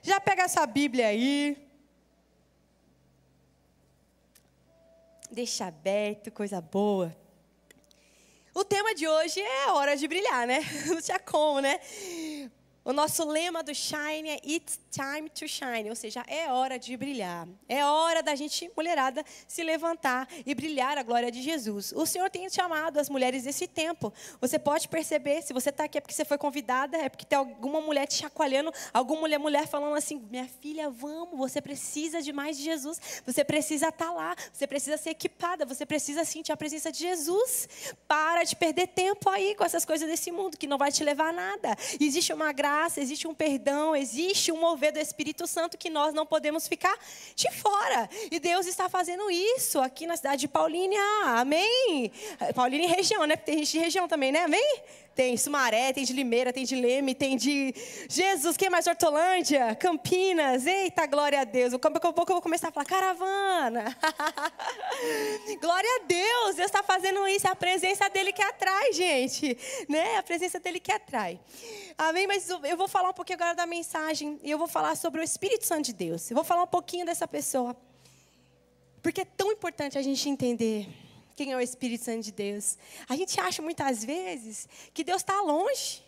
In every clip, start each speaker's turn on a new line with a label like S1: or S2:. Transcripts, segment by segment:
S1: Já pega essa Bíblia aí. Deixa aberto, coisa boa. O tema de hoje é a hora de brilhar, né? Não tinha como, né? O nosso lema do Shine é It's time to shine, ou seja, é hora de brilhar. É hora da gente, mulherada, se levantar e brilhar a glória de Jesus. O Senhor tem chamado as mulheres desse tempo. Você pode perceber, se você está aqui é porque você foi convidada, é porque tem alguma mulher te chacoalhando, alguma mulher falando assim, minha filha, vamos, você precisa de mais de Jesus. Você precisa estar lá, você precisa ser equipada, você precisa sentir a presença de Jesus. Para de perder tempo aí com essas coisas desse mundo, que não vai te levar a nada. Existe uma graça, existe um perdão, existe um mover do Espírito Santo que nós não podemos ficar de fora. E Deus está fazendo isso aqui na cidade de Paulínia, amém? Paulínia e região, né? Porque tem gente de região também, né? Amém? Tem Sumaré, tem de Limeira, tem de Leme, tem de Jesus, quem mais? Hortolândia, Campinas, eita, glória a Deus. Daqui a pouco eu vou começar a falar, caravana. Glória a Deus, Deus está fazendo isso, é a presença dEle que atrai, gente. Né? A presença dEle que atrai. Amém? Mas eu vou falar um pouquinho agora da mensagem, e eu vou falar sobre o Espírito Santo de Deus. Eu vou falar um pouquinho dessa pessoa, porque é tão importante a gente entender quem é o Espírito Santo de Deus. A gente acha muitas vezes que Deus está longe.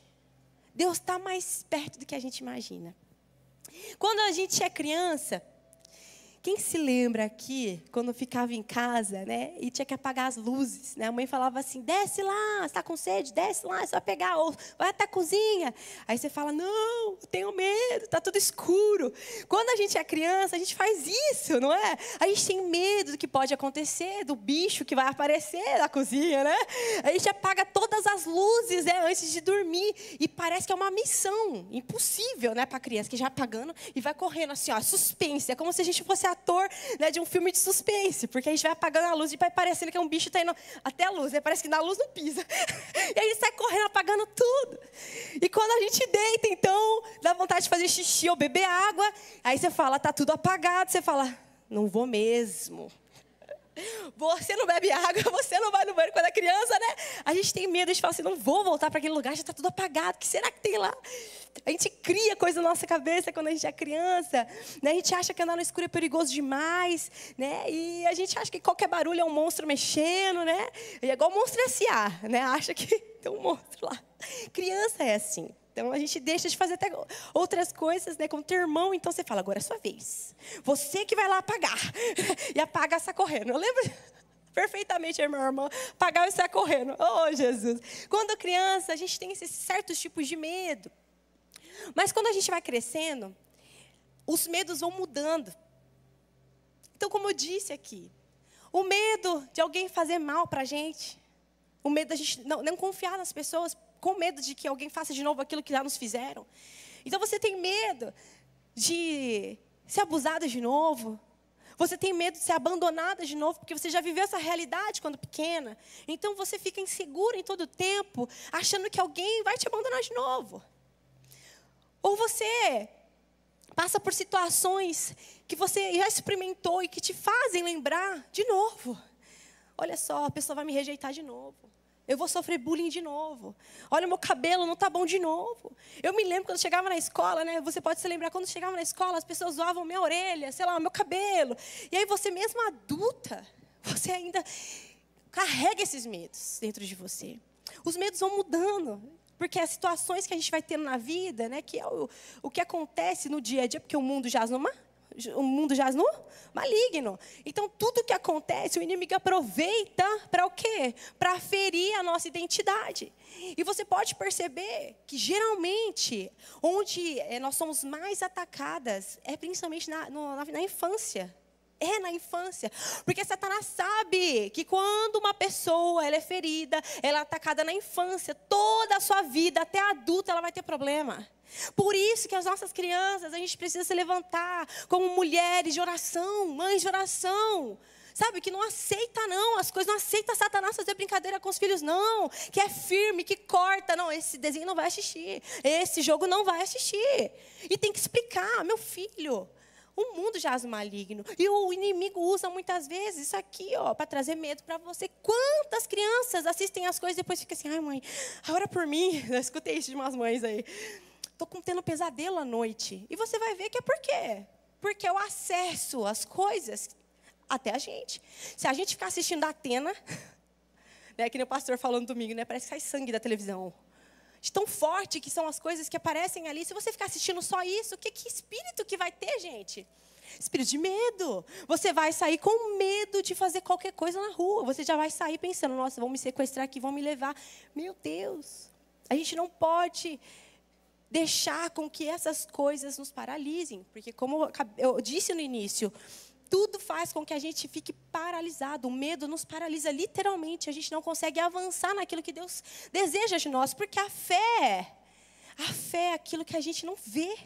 S1: Deus está mais perto do que a gente imagina. Quando a gente é criança, quem se lembra aqui, quando ficava em casa, né, e tinha que apagar as luzes, né? A mãe falava assim, desce lá, você está com sede, desce lá, você vai pegar, ou vai até a cozinha. Aí você fala, não, eu tenho medo, está tudo escuro. Quando a gente é criança, a gente faz isso, não é? A gente tem medo do que pode acontecer, do bicho que vai aparecer na cozinha, né? A gente apaga todas as luzes, né, antes de dormir. E parece que é uma missão impossível, né, para a criança, que já apagando e vai correndo assim, ó, suspense. É como se a gente fosse ator, né, de um filme de suspense, porque a gente vai apagando a luz e vai parecendo que é um bicho está indo até a luz, né? Parece que na luz não pisa. E aí sai correndo apagando tudo. E quando a gente deita, então, dá vontade de fazer xixi ou beber água, aí você fala, tá tudo apagado, você fala, não vou mesmo. Você não bebe água, você não vai no banheiro quando é criança, né? A gente tem medo, a gente fala assim, não vou voltar para aquele lugar, já está tudo apagado, o que será que tem lá? A gente cria coisa na nossa cabeça quando a gente é criança, né? A gente acha que andar no escuro é perigoso demais, né? E a gente acha que qualquer barulho é um monstro mexendo, né? É igual o monstro S.A., né? Acha que tem um monstro lá. Criança é assim. Então, a gente deixa de fazer até outras coisas, né? Como ter irmão, então você fala, agora é sua vez. Você que vai lá apagar. E apaga e sai correndo. Eu lembro perfeitamente, meu irmão, apagar e sai correndo. Oh, Jesus. Quando criança, a gente tem esses certos tipos de medo. Mas quando a gente vai crescendo, os medos vão mudando. Então, como eu disse aqui, o medo de alguém fazer mal para a gente, o medo da gente não confiar nas pessoas, com medo de que alguém faça de novo aquilo que já nos fizeram. Então, você tem medo de ser abusada de novo. Você tem medo de ser abandonada de novo, porque você já viveu essa realidade quando pequena. Então, você fica insegura em todo o tempo, achando que alguém vai te abandonar de novo. Ou você passa por situações que você já experimentou e que te fazem lembrar de novo. Olha só, a pessoa vai me rejeitar de novo. Eu vou sofrer bullying de novo. Olha, meu cabelo não está bom de novo. Eu me lembro quando chegava na escola, né? Você pode se lembrar, quando chegava na escola, as pessoas zoavam minha orelha, sei lá, meu cabelo. E aí você mesmo adulta, você ainda carrega esses medos dentro de você. Os medos vão mudando. Porque as situações que a gente vai tendo na vida, né, que é o que acontece no dia a dia, porque o mundo jaz no maligno. Então, tudo que acontece, o inimigo aproveita para o quê? Para ferir a nossa identidade. E você pode perceber que, geralmente, onde nós somos mais atacadas é principalmente na infância. É na infância, porque Satanás sabe que quando uma pessoa ela é ferida, ela é atacada na infância, toda a sua vida, até adulta, ela vai ter problema. Por isso que as nossas crianças, a gente precisa se levantar como mulheres de oração, mães de oração. Sabe, que não aceita não, as coisas não aceita Satanás fazer brincadeira com os filhos não. Que é firme, que corta, não, esse desenho não vai assistir, esse jogo não vai assistir. E tem que explicar, meu filho, o mundo jaz no maligno. E o inimigo usa muitas vezes isso aqui, ó, para trazer medo para você. Quantas crianças assistem as coisas e depois ficam assim, ai mãe, ora por mim. Eu escutei isso de umas mães aí. estou tendo pesadelo à noite. E você vai ver que é por quê? Porque é o acesso às coisas até a gente. Se a gente ficar assistindo a Atena, né, que nem o pastor falou no domingo, né, parece que sai sangue da televisão. De tão forte que são as coisas que aparecem ali. Se você ficar assistindo só isso, que espírito que vai ter, gente? Espírito de medo. Você vai sair com medo de fazer qualquer coisa na rua. Você já vai sair pensando, nossa, vão me sequestrar aqui, vão me levar. Meu Deus. A gente não pode deixar com que essas coisas nos paralisem. Porque como eu disse no início, tudo faz com que a gente fique paralisado. O medo nos paralisa literalmente. A gente não consegue avançar naquilo que Deus deseja de nós. Porque a fé é aquilo que a gente não vê.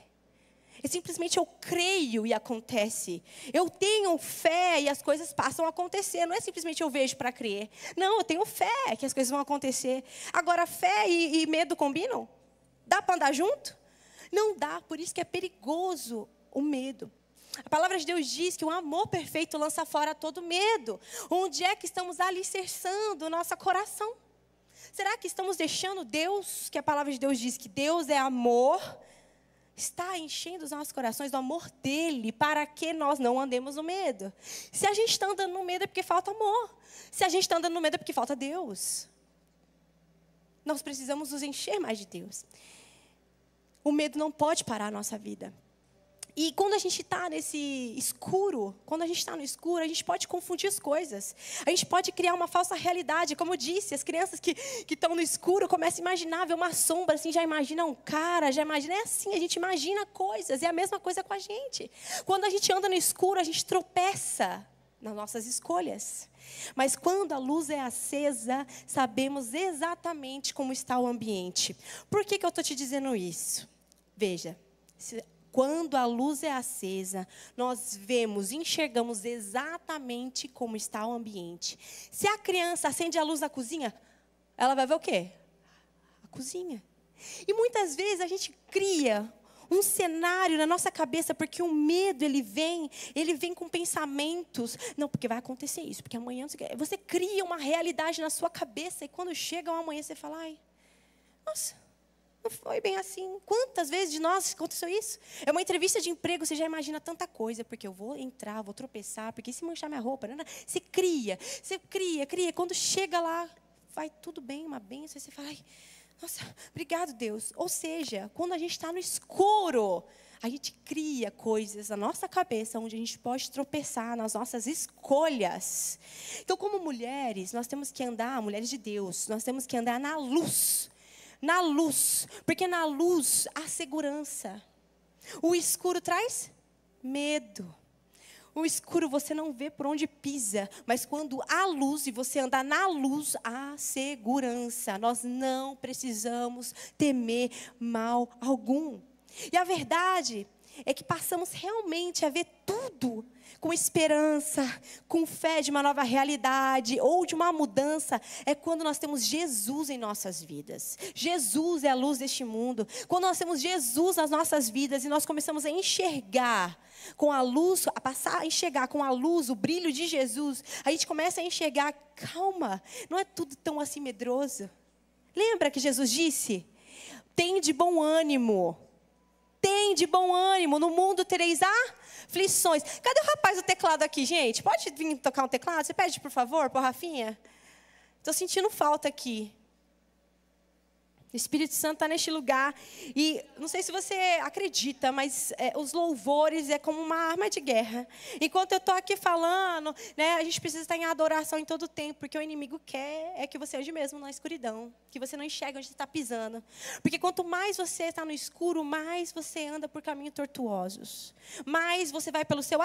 S1: É simplesmente eu creio e acontece. Eu tenho fé e as coisas passam a acontecer. Não é simplesmente eu vejo para crer. Não, eu tenho fé que as coisas vão acontecer. Agora, fé e medo combinam? Dá para andar junto? Não dá, por isso que é perigoso o medo. A palavra de Deus diz que o amor perfeito lança fora todo medo. Onde é que estamos alicerçando o nosso coração? Será que estamos deixando Deus, que a palavra de Deus diz que Deus é amor, está enchendo os nossos corações do amor dele, para que nós não andemos no medo? Se a gente está andando no medo é porque falta amor. Se a gente está andando no medo é porque falta Deus. Nós precisamos nos encher mais de Deus. O medo não pode parar a nossa vida. E quando a gente está nesse escuro, quando a gente está no escuro, a gente pode confundir as coisas. A gente pode criar uma falsa realidade. Como eu disse, as crianças que estão no escuro começam a imaginar, ver uma sombra, assim, já imagina um cara, já imagina, é assim, a gente imagina coisas. É a mesma coisa com a gente. Quando a gente anda no escuro, a gente tropeça nas nossas escolhas. Mas quando a luz é acesa, sabemos exatamente como está o ambiente. Por que eu estou te dizendo isso? Veja, quando a luz é acesa, nós enxergamos exatamente como está o ambiente. Se a criança acende a luz na cozinha, ela vai ver o quê? A cozinha. E muitas vezes a gente cria um cenário na nossa cabeça, porque o medo, ele vem com pensamentos. Não, porque vai acontecer isso, porque amanhã... Você cria uma realidade na sua cabeça, e quando chega o amanhã, você fala, ai, nossa, não foi bem assim. Quantas vezes de nós aconteceu isso? É uma entrevista de emprego, você já imagina tanta coisa, porque eu vou entrar, vou tropeçar, porque se manchar minha roupa, você cria. Quando chega lá, vai tudo bem, uma bênção, você fala, ai, nossa, obrigado, Deus. Ou seja, quando a gente está no escuro, a gente cria coisas na nossa cabeça, onde a gente pode tropeçar nas nossas escolhas. Então, como mulheres, nós temos que andar, mulheres de Deus, nós temos que andar na luz. Na luz, porque na luz há segurança. O escuro traz medo. O escuro você não vê por onde pisa, mas quando há luz e você andar na luz, há segurança. Nós não precisamos temer mal algum. E a verdade é que passamos realmente a ver tudo com esperança, com fé de uma nova realidade ou de uma mudança, é quando nós temos Jesus em nossas vidas. Jesus é a luz deste mundo. Quando nós temos Jesus nas nossas vidas e nós começamos a enxergar com a luz, a passar a enxergar com a luz, o brilho de Jesus, a gente começa a enxergar, calma, não é tudo tão assim medroso. Lembra que Jesus disse? Tem de bom ânimo. Tem de bom ânimo, no mundo tereis aflições. Cadê o rapaz do teclado aqui, gente? Pode vir tocar um teclado? Você pede, por favor, para o Rafinha? Estou sentindo falta aqui. O Espírito Santo está neste lugar. E não sei se você acredita, mas os louvores é como uma arma de guerra. Enquanto eu estou aqui falando, né, a gente precisa estar em adoração em todo o tempo, porque o inimigo quer é que você ande mesmo na escuridão, que você não enxergue onde você está pisando. Porque quanto mais você está no escuro, mais você anda por caminhos tortuosos. Mais você vai pelo seu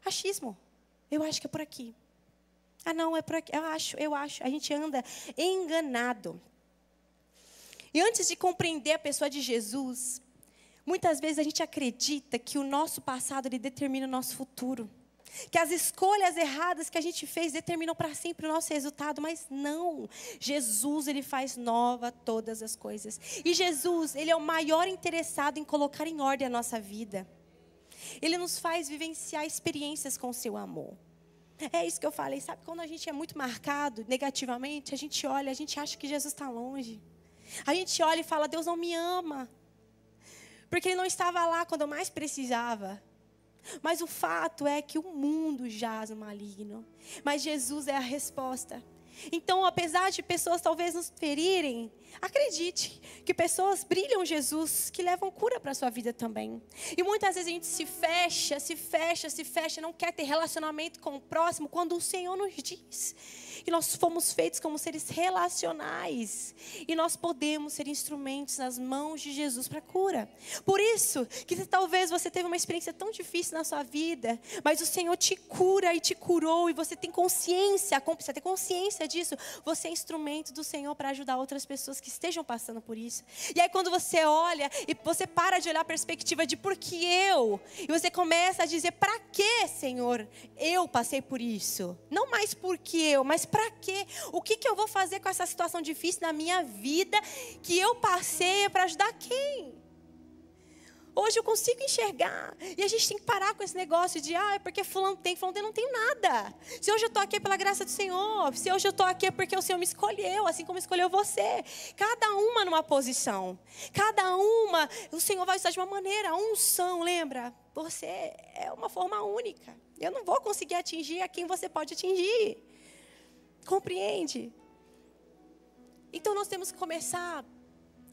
S1: achismo. Eu acho que é por aqui. Ah, não, é por aqui. Eu acho. A gente anda enganado. E antes de compreender a pessoa de Jesus, muitas vezes a gente acredita que o nosso passado ele determina o nosso futuro. Que as escolhas erradas que a gente fez determinam para sempre o nosso resultado. Mas não. Jesus, ele faz nova todas as coisas. E Jesus, ele é o maior interessado em colocar em ordem a nossa vida. Ele nos faz vivenciar experiências com o seu amor. É isso que eu falei. Sabe, quando a gente é muito marcado negativamente, a gente olha, a gente acha que Jesus está longe. A gente olha e fala, Deus não me ama. porque Ele não estava lá quando eu mais precisava. Mas o fato é que o mundo jaz no maligno. Mas Jesus é a resposta. Então, apesar de pessoas talvez nos ferirem, acredite que pessoas brilham Jesus, que levam cura para a sua vida também. E muitas vezes a gente se fecha, não quer ter relacionamento com o próximo, quando o Senhor nos diz que nós fomos feitos como seres relacionais. E nós podemos ser instrumentos nas mãos de Jesus para cura. Por isso, que talvez você teve uma experiência tão difícil na sua vida, mas o Senhor te cura e te curou, e você tem consciência, precisa ter consciência disso. Você é instrumento do Senhor para ajudar outras pessoas que estejam passando por isso. E aí quando você olha, e você para de olhar a perspectiva de por que eu, e você começa a dizer, para que, Senhor, eu passei por isso? Não mais por que eu, mas para quê? O que eu vou fazer com essa situação difícil na minha vida que eu passei para ajudar quem? Hoje eu consigo enxergar. E a gente tem que parar com esse negócio de, é porque fulano tem, eu não tenho nada. Se hoje eu estou aqui é pela graça do Senhor. Se hoje eu estou aqui é porque o Senhor me escolheu, assim como escolheu você. Cada uma numa posição. Cada uma, o Senhor vai usar de uma maneira. A unção, lembra? Você é uma forma única. Eu não vou conseguir atingir a quem você pode atingir. Compreende? Então nós temos que começar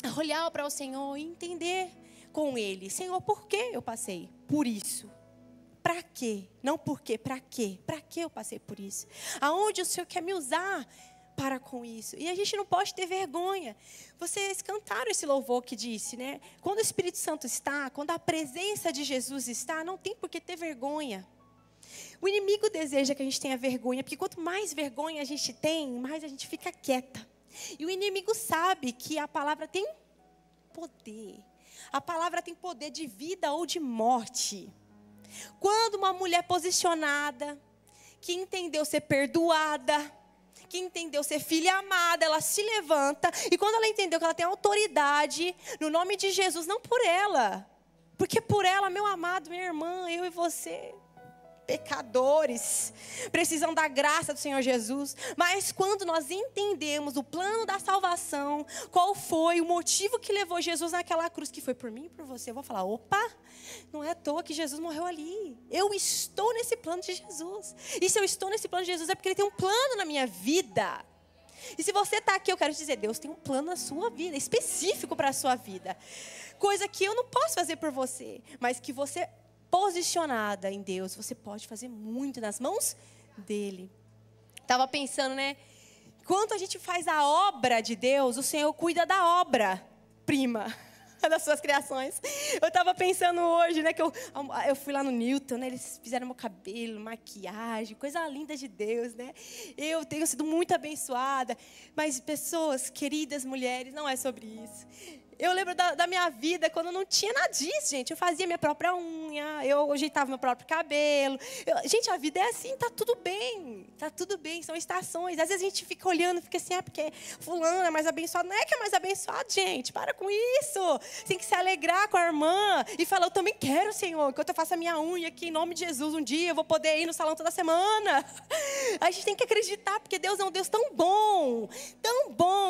S1: a olhar para o Senhor e entender com Ele. Senhor, por que eu passei por isso? Para quê? Não por quê, para quê? Para que eu passei por isso? Aonde o Senhor quer me usar para com isso? E a gente não pode ter vergonha. Vocês cantaram esse louvor que disse, né? Quando o Espírito Santo está, quando a presença de Jesus está, não tem por que ter vergonha. O inimigo deseja que a gente tenha vergonha, porque quanto mais vergonha a gente tem, mais a gente fica quieta. E o inimigo sabe que a palavra tem poder. A palavra tem poder de vida ou de morte. Quando uma mulher posicionada, que entendeu ser perdoada, que entendeu ser filha amada, ela se levanta, e quando ela entendeu que ela tem autoridade, no nome de Jesus, não por ela, porque por ela, meu amado, minha irmã, eu e você, pecadores, precisam da graça do Senhor Jesus. Mas quando nós entendemos o plano da salvação, qual foi o motivo que levou Jesus naquela cruz, que foi por mim e por você, eu vou falar, opa, não é à toa que Jesus morreu ali. Eu estou nesse plano de Jesus. E se eu estou nesse plano de Jesus é porque Ele tem um plano na minha vida. E se você está aqui, eu quero te dizer, Deus tem um plano na sua vida, específico para a sua vida. Coisa que eu não posso fazer por você, mas que você, posicionada em Deus, você pode fazer muito nas mãos dEle. Estava pensando, né? Quando a gente faz a obra de Deus, o Senhor cuida da obra-prima das suas criações. Eu estava pensando hoje, né? Que eu fui lá no Newton, né? Eles fizeram meu cabelo, maquiagem, coisa linda de Deus, né? Eu tenho sido muito abençoada. Mas pessoas, queridas mulheres, não é sobre isso. Eu lembro da minha vida, quando eu não tinha nada disso, gente. Eu fazia minha própria unha, eu ajeitava meu próprio cabelo. Gente, a vida é assim, tá tudo bem, são estações. Às vezes a gente fica olhando, fica assim, porque fulano é mais abençoado. Não é que é mais abençoado, gente, para com isso. Tem que se alegrar com a irmã e falar, eu também quero, Senhor, enquanto eu faço a minha unha aqui, em nome de Jesus, um dia eu vou poder ir no salão toda semana. A gente tem que acreditar, porque Deus é um Deus tão bom,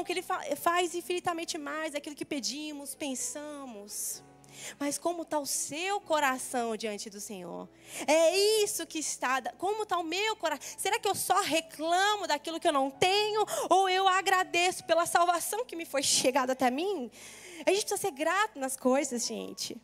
S1: que Ele faz infinitamente mais daquilo que pedimos, pensamos. Mas como está o seu coração diante do Senhor? É isso que está. Como está o meu coração? Será que eu só reclamo daquilo que eu não tenho? Ou eu agradeço pela salvação que me foi chegada até mim? A gente precisa ser grato nas coisas, gente.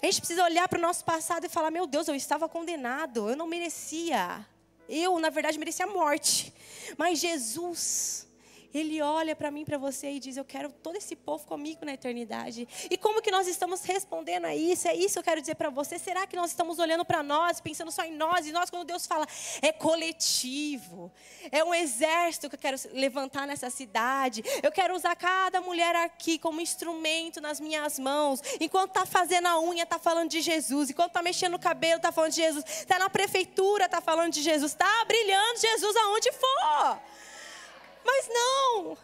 S1: A gente precisa olhar para o nosso passado e falar, meu Deus, eu estava condenado, eu não merecia. Eu, na verdade, merecia a morte. Mas Jesus, Ele olha para mim, para você e diz, eu quero todo esse povo comigo na eternidade. E como que nós estamos respondendo a isso? É isso que eu quero dizer para você. Será que nós estamos olhando para nós, pensando só em nós? E nós, quando Deus fala, é coletivo. É um exército que eu quero levantar nessa cidade. Eu quero usar cada mulher aqui como instrumento nas minhas mãos. Enquanto está fazendo a unha, está falando de Jesus. Enquanto está mexendo no cabelo, está falando de Jesus. Está na prefeitura, está falando de Jesus. Está brilhando Jesus aonde for. Mas não,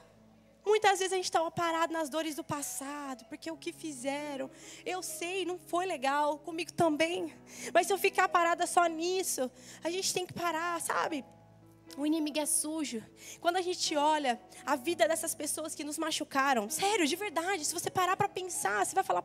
S1: muitas vezes a gente está parado nas dores do passado, porque o que fizeram, eu sei, não foi legal, comigo também. Mas se eu ficar parada só nisso, a gente tem que parar, sabe? O inimigo é sujo. Quando a gente olha a vida dessas pessoas que nos machucaram, sério, de verdade, se você parar para pensar, você vai falar,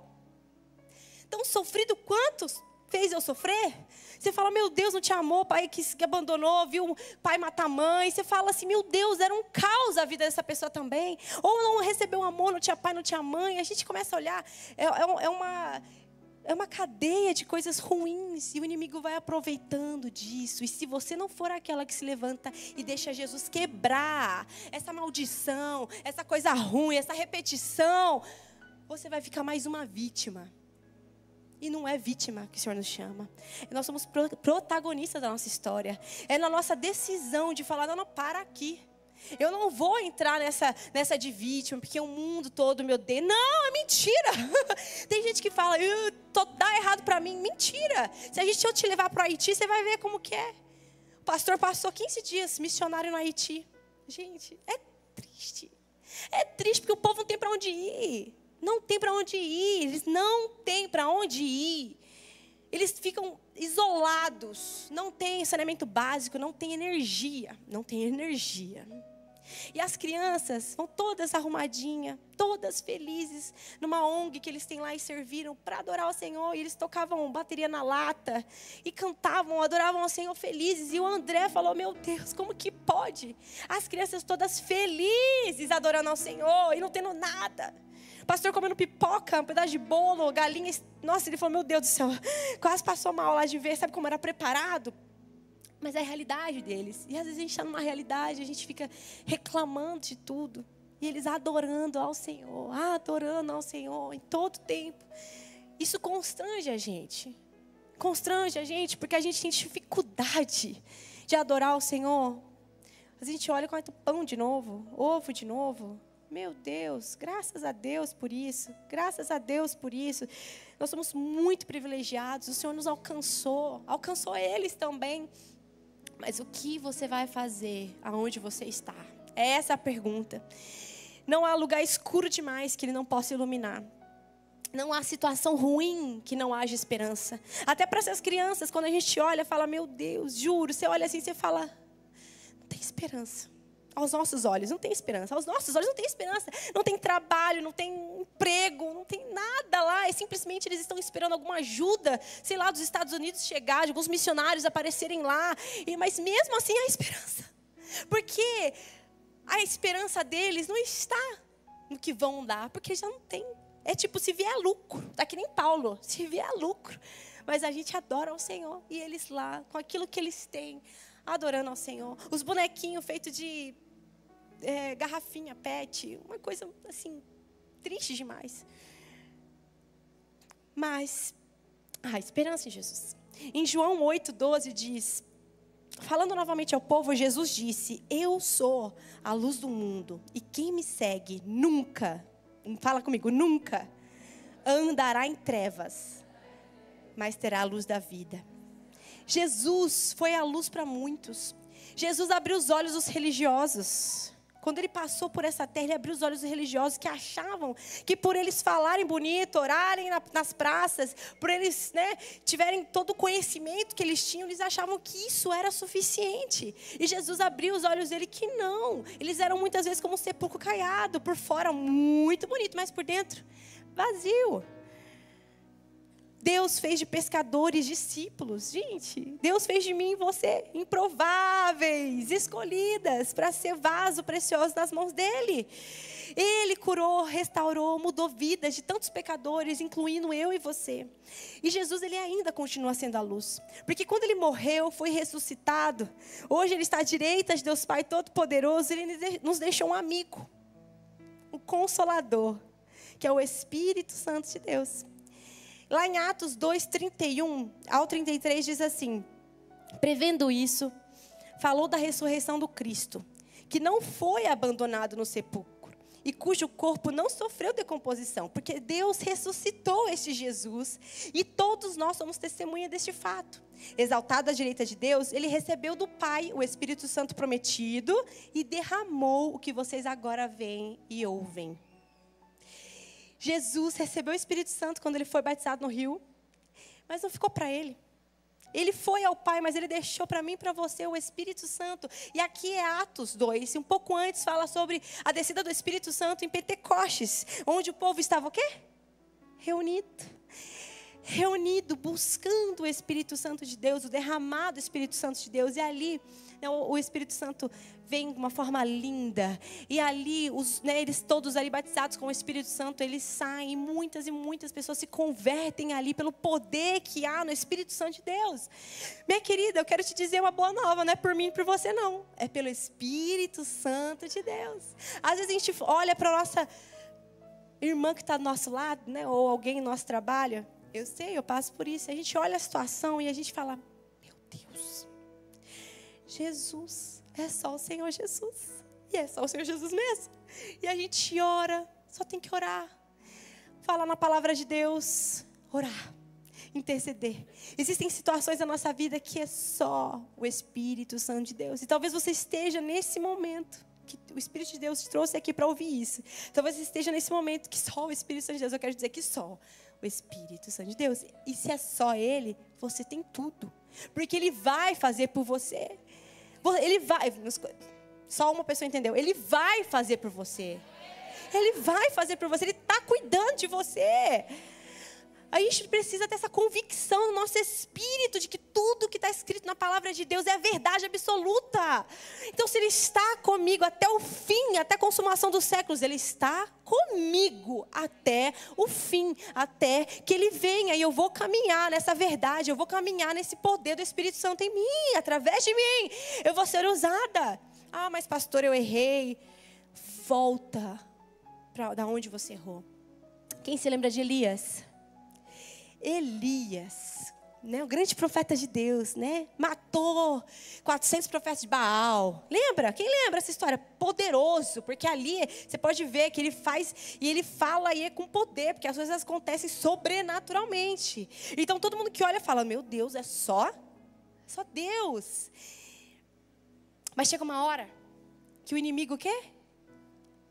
S1: tão sofrido quanto fez eu sofrer. Você fala, meu Deus, não te amou, pai que abandonou, viu o pai matar a mãe. Você fala assim, meu Deus, era um caos a vida dessa pessoa também. Ou não recebeu amor, não tinha pai, não tinha mãe. A gente começa a olhar, é uma cadeia de coisas ruins. E o inimigo vai aproveitando disso. E se você não for aquela que se levanta e deixa Jesus quebrar essa maldição, essa coisa ruim, essa repetição, você vai ficar mais uma vítima. E não é vítima que o Senhor nos chama. Nós somos protagonistas da nossa história. É na nossa decisão de falar, não, para aqui. Eu não vou entrar nessa de vítima, porque o mundo todo me odeia. Não, é mentira. Tem gente que fala, dá errado para mim. Mentira. Se eu te levar para o Haiti, você vai ver como que é. O pastor passou 15 dias missionário no Haiti. Gente, é triste. É triste porque o povo não tem para onde ir. Não tem para onde ir, eles não têm para onde ir. Eles ficam isolados, não tem saneamento básico, não tem energia. E as crianças vão todas arrumadinhas, todas felizes, numa ONG que eles têm lá e serviram para adorar o Senhor. E eles tocavam bateria na lata e cantavam, adoravam o Senhor felizes. E o André falou, meu Deus, como que pode? As crianças todas felizes adorando ao Senhor e não tendo nada. Pastor comendo pipoca, um pedaço de bolo, galinha. Nossa, ele falou, meu Deus do céu, quase passou mal lá de ver, sabe como era preparado? Mas é a realidade deles. E às vezes a gente está numa realidade, a gente fica reclamando de tudo. E eles adorando ao Senhor em todo tempo. Isso constrange a gente. Porque a gente tem dificuldade de adorar ao Senhor. A gente olha e come pão de novo, ovo de novo. Meu Deus, graças a Deus por isso. Nós somos muito privilegiados. O Senhor nos alcançou eles também. Mas o que você vai fazer aonde você está? É essa a pergunta. Não há lugar escuro demais que Ele não possa iluminar. Não há situação ruim que não haja esperança. Até para essas crianças, quando a gente olha, fala, meu Deus, juro. Você olha assim, você fala, não tem esperança. Aos nossos olhos não tem esperança. Não tem trabalho, não tem emprego, não tem nada lá. E simplesmente eles estão esperando alguma ajuda, sei lá, dos Estados Unidos chegar, de alguns missionários aparecerem lá. Mas mesmo assim há esperança. Porque a esperança deles não está no que vão dar, porque já não tem. É tipo, se vier lucro. Tá que nem Paulo, se vier lucro. Mas a gente adora ao Senhor. E eles lá, com aquilo que eles têm, adorando ao Senhor. Os bonequinhos feitos de garrafinha, pet, uma coisa assim, triste demais. Mas há esperança em Jesus. Em João 8,12 diz, falando novamente ao povo, Jesus disse, eu sou a luz do mundo, e quem me segue nunca, fala comigo, nunca andará em trevas, mas terá a luz da vida. Jesus foi a luz para muitos. Jesus abriu os olhos dos religiosos. Quando Ele passou por essa terra, Ele abriu os olhos dos religiosos que achavam que por eles falarem bonito, orarem nas praças, por eles tiverem todo o conhecimento que eles tinham, eles achavam que isso era suficiente. E Jesus abriu os olhos dele que não. Eles eram muitas vezes como um sepulcro caiado, por fora muito bonito, mas por dentro vazio. Deus fez de pescadores discípulos. Gente, Deus fez de mim e você improváveis, escolhidas para ser vaso precioso nas mãos dEle. Ele curou, restaurou, mudou vidas de tantos pecadores, incluindo eu e você. E Jesus, Ele ainda continua sendo a luz. Porque quando Ele morreu, foi ressuscitado. Hoje Ele está à direita de Deus Pai Todo-Poderoso. Ele nos deixou um amigo, um consolador, que é o Espírito Santo de Deus. Lá em Atos 2:31 ao 33 diz assim, prevendo isso, falou da ressurreição do Cristo, que não foi abandonado no sepulcro, e cujo corpo não sofreu decomposição, porque Deus ressuscitou este Jesus, e todos nós somos testemunha deste fato. Exaltado à direita de Deus, Ele recebeu do Pai o Espírito Santo prometido, e derramou o que vocês agora veem e ouvem. Jesus recebeu o Espírito Santo quando Ele foi batizado no rio, mas não ficou para Ele. Ele foi ao Pai, mas Ele deixou para mim e para você o Espírito Santo. E aqui é Atos 2, e um pouco antes fala sobre a descida do Espírito Santo em Pentecostes, onde o povo estava o quê? Reunido. reunido, buscando o Espírito Santo de Deus, o derramado Espírito Santo de Deus. E ali, né, o Espírito Santo vem de uma forma linda. E ali, eles todos ali batizados com o Espírito Santo, eles saem. E muitas pessoas se convertem ali pelo poder que há no Espírito Santo de Deus. Minha querida, eu quero te dizer uma boa nova. Não é por mim e por você, não. É pelo Espírito Santo de Deus. Às vezes a gente olha para a nossa irmã que está do nosso lado, né, ou alguém no nosso trabalho. Eu sei, eu passo por isso. A gente olha a situação e a gente fala, meu Deus, Jesus, é só o Senhor Jesus. E é só o Senhor Jesus mesmo. E a gente ora, só tem que orar. Falar na palavra de Deus, orar, interceder. Existem situações na nossa vida que é só o Espírito Santo de Deus. E talvez você esteja nesse momento, que o Espírito de Deus te trouxe aqui para ouvir isso. Talvez você esteja nesse momento que só o Espírito Santo de Deus, eu quero dizer que só o Espírito Santo de Deus. E se é só Ele, você tem tudo. Porque Ele vai fazer por você. Ele vai, só uma pessoa entendeu, Ele vai fazer por você. Ele vai fazer por você, Ele está cuidando de você. A gente precisa ter essa convicção no nosso espírito de que tudo que está escrito na palavra de Deus é a verdade absoluta. Então, se Ele está comigo até o fim, até a consumação dos séculos, Ele está comigo até o fim, até que Ele venha. E eu vou caminhar nessa verdade, eu vou caminhar nesse poder do Espírito Santo em mim, através de mim. Eu vou ser usada. Ah, mas pastor, eu errei. Volta para da onde você errou. Quem se lembra de Elias? Elias, né, o grande profeta de Deus, né, matou 400 profetas de Baal. Lembra? Quem lembra essa história? Poderoso, porque ali você pode ver que ele faz e ele fala e é com poder, porque as coisas acontecem sobrenaturalmente. Então todo mundo que olha fala, meu Deus, é só Deus. Mas chega uma hora que o inimigo o quê?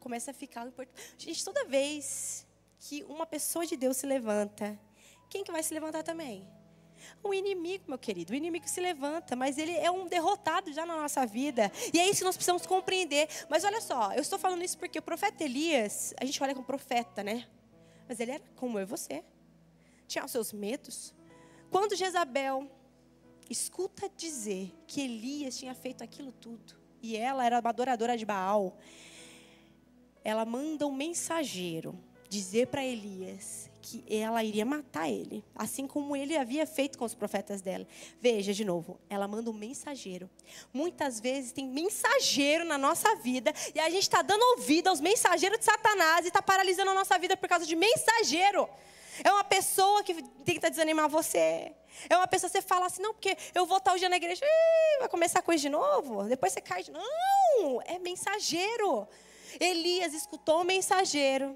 S1: Começa a ficar importante. Gente, toda vez que uma pessoa de Deus se levanta, quem que vai se levantar também? O inimigo, meu querido. O inimigo se levanta, mas ele é um derrotado já na nossa vida. E é isso que nós precisamos compreender. Mas olha só, eu estou falando isso porque o profeta Elias, a gente olha como profeta, né? Mas ele era como eu e você. Tinha os seus medos. Quando Jezabel escuta dizer que Elias tinha feito aquilo tudo, e ela era uma adoradora de Baal, ela manda um mensageiro dizer para Elias que ela iria matar ele, assim como ele havia feito com os profetas dela. Veja de novo, ela manda um mensageiro. Muitas vezes tem mensageiro na nossa vida e a gente está dando ouvido aos mensageiros de Satanás e está paralisando a nossa vida por causa de mensageiro. É uma pessoa que tenta desanimar você. É uma pessoa que você fala assim, não, porque eu vou estar o dia na igreja, vai começar a coisa de novo, depois você cai de novo. Não, é mensageiro. Elias escutou o mensageiro.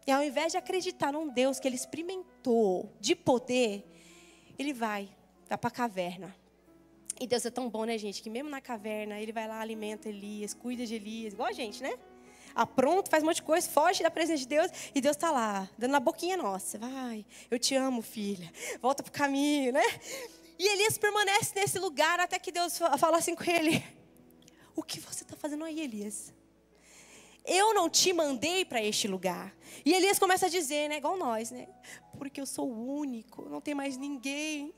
S1: E ao invés de acreditar num Deus que ele experimentou de poder, ele vai para a caverna. E Deus é tão bom, né, gente? Que mesmo na caverna, ele vai lá, alimenta Elias, cuida de Elias. Igual a gente, né? Apronta, faz um monte de coisa, foge da presença de Deus. E Deus está lá, dando na boquinha nossa. Vai, eu te amo, filha. Volta para o caminho, né? E Elias permanece nesse lugar até que Deus fala assim com ele. O que você está fazendo aí, Elias? Eu não te mandei para este lugar. E Elias começa a dizer, né, igual nós, né? Porque eu sou o único, não tem mais ninguém.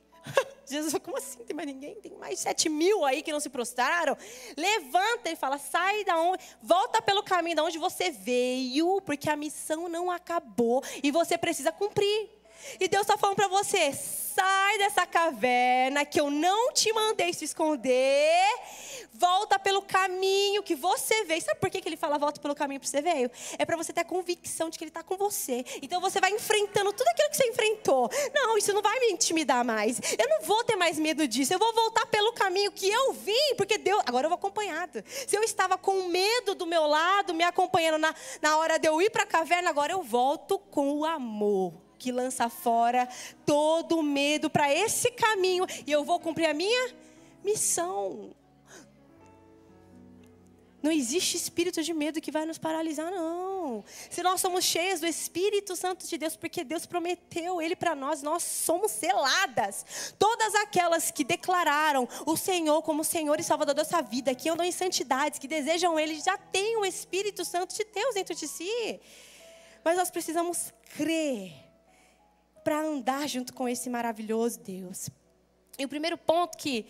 S1: Jesus, como assim tem mais ninguém? Tem mais 7.000 aí que não se prostraram. Levanta e fala, sai da onde, volta pelo caminho da onde você veio, porque a missão não acabou e você precisa cumprir. E Deus está falando para você, sai dessa caverna que eu não te mandei se esconder, volta pelo caminho que você veio. Sabe por que ele fala volta pelo caminho que você veio? É para você ter a convicção de que ele está com você. Então você vai enfrentando tudo aquilo que você enfrentou. Não, isso não vai me intimidar mais. Eu não vou ter mais medo disso. Eu vou voltar pelo caminho que eu vim, porque Deus... Agora eu vou acompanhado. Se eu estava com medo do meu lado, me acompanhando na hora de eu ir para a caverna, agora eu volto com o amor que lança fora todo o medo para esse caminho. E eu vou cumprir a minha missão. Não existe espírito de medo que vai nos paralisar, não. Se nós somos cheios do Espírito Santo de Deus, porque Deus prometeu Ele para nós, nós somos seladas. Todas aquelas que declararam o Senhor como Senhor e Salvador da sua vida, que andam em santidades, que desejam Ele, já têm o Espírito Santo de Deus dentro de si. Mas nós precisamos crer. para andar junto com esse maravilhoso Deus. E o primeiro ponto que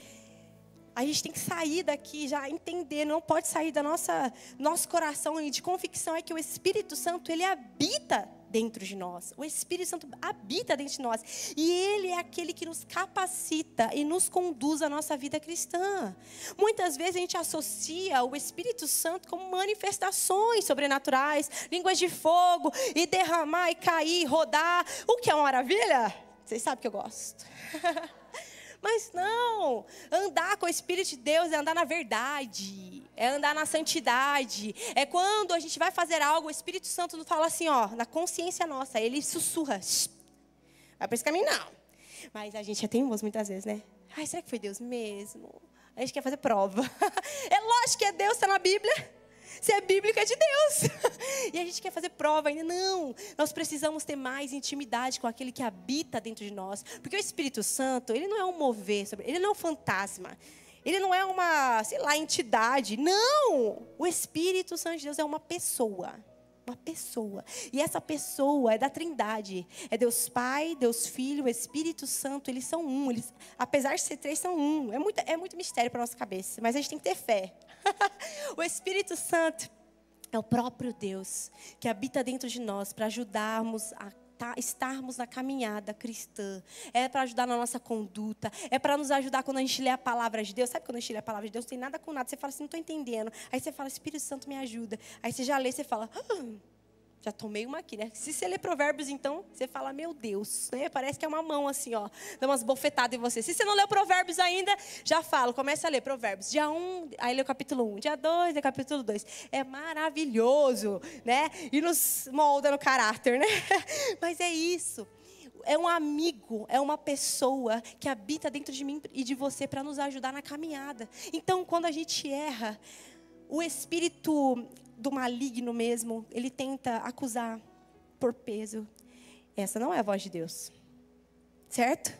S1: a gente tem que sair daqui, já entender, não pode sair da nosso coração e de convicção, é que o Espírito Santo, ele habita dentro de nós. O Espírito Santo habita dentro de nós. E ele é aquele que nos capacita e nos conduz à nossa vida cristã. Muitas vezes a gente associa o Espírito Santo com manifestações sobrenaturais, línguas de fogo, e derramar, e cair, rodar. O que é uma maravilha? Vocês sabem que eu gosto. Mas não, andar com o Espírito de Deus é andar na verdade, é andar na santidade. É quando a gente vai fazer algo, o Espírito Santo não fala assim, ó, na consciência nossa, ele sussurra. Vai para esse caminho, não. Mas a gente é teimoso muitas vezes, né? Ai, será que foi Deus mesmo? A gente quer fazer prova. É lógico que é Deus, está na Bíblia. Se é bíblico, é de Deus. E a gente quer fazer prova ainda. Não, nós precisamos ter mais intimidade com aquele que habita dentro de nós. Porque o Espírito Santo, ele não é um mover, ele não é um fantasma. Ele não é uma, sei lá, entidade. Não! O Espírito Santo de Deus é uma pessoa. Uma pessoa. E essa pessoa é da Trindade. É Deus Pai, Deus Filho, Espírito Santo. Eles são um. Eles, apesar de ser três, são um. É muito mistério para a nossa cabeça. Mas a gente tem que ter fé. O Espírito Santo é o próprio Deus que habita dentro de nós para ajudarmos a estarmos na caminhada cristã. É para ajudar na nossa conduta. É para nos ajudar quando a gente lê a palavra de Deus. Sabe quando a gente lê a palavra de Deus? Não tem nada com nada. Você fala assim, não estou entendendo. Aí você fala, Espírito Santo me ajuda. Aí você já lê, você fala, já tomei uma aqui, né? Se você lê Provérbios, então, você fala, meu Deus, né? Parece que é uma mão assim, ó, dá umas bofetadas em você. Se você não leu Provérbios ainda, já falo, começa a ler Provérbios. Dia 1, aí lê o capítulo 1. Dia 2, é capítulo 2. É maravilhoso, né? E nos molda no caráter, né? Mas é isso. É um amigo, é uma pessoa que habita dentro de mim e de você para nos ajudar na caminhada. Então, quando a gente erra, o espírito do maligno mesmo, ele tenta acusar por peso. Essa não é a voz de Deus. Certo?